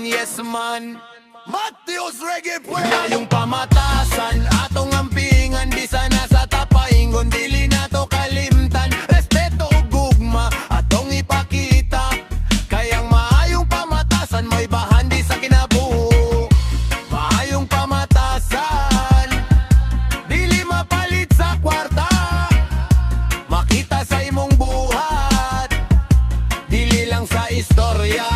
yes man. Mateos Reggae Puebla. Yung pamatasan, atong ampingan, di sana sa tapaingon, dili na to kalimtan. Respeto ug gugma, atong ipakita. Kayang maayong pamatasan, may bahan di sa kinabuhi. Maayong pamatasan, dili mapalit sa kwarta. Makita sa imong buhat, dili lang sa istorya.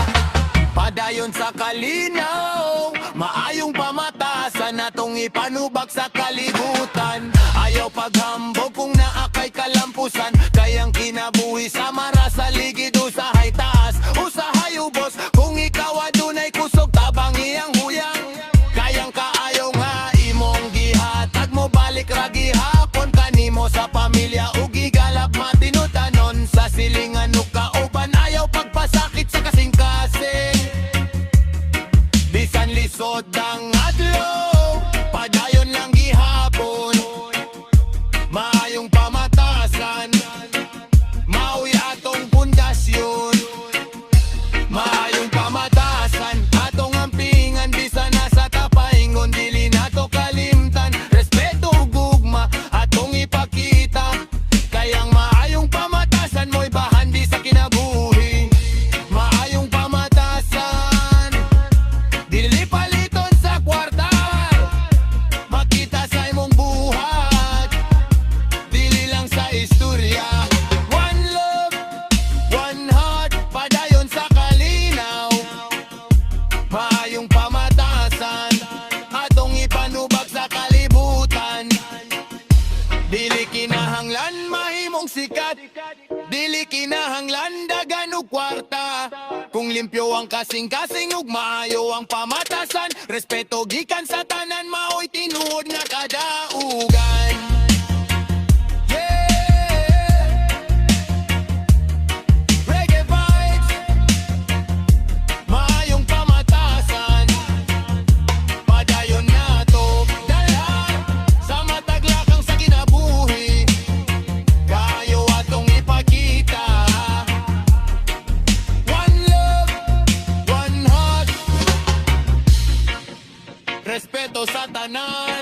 Padayon sa kalinaw, maayong pamatasan natong ipanubag sa kalibutan. Ayaw paghambog kung naakay kalampusan, kayang kinabuhi sa mara sa ligid o sa haytaas. Usahay ubos kung ikaw adunay kusog tabang iyang huyang. Kayang kaayaw nga imong gihatag mo balik ra gihapon kanimo sa pamilya ug gigalap matinutanon sa silingan ug kauban. Ayaw pagpasakit sa kasing-kasing, bisan lisod ang adlaw, padayon lang gihapon. Maayong pamatasan, mao'y atong pundasyon. Maayong pamatasan, atong ampingan, bisan nasa tapaingon, dili nato kalimtan. Respeto ug gugma, atong ipakita. Kayang maayong pamatasan, mo'y bahan di sa kinabuhi. Maayong pamatasan, dili paliton sa kwarta. Makita sa imong buhat, dili lang sa istorya. One love, one heart, padayon sa kalinaw. Maayong pamatasan, atong ipanubag sa kalibutan. Dili kinahanglan mahimong sikat, dili kinahanglan dagan og kwarta. Kung limpyo ang kasing-kasing ug maayo ang pamatasan, respeto gikan sa tanan, mao'y tinuod nga kadaugan. Yeah, reggae vibes, maayong pamatasan, padayon nato dalhan sa mataglakang sa kinabuhi. Kayo atong ipakita. One love, one heart, respeto sa tanan.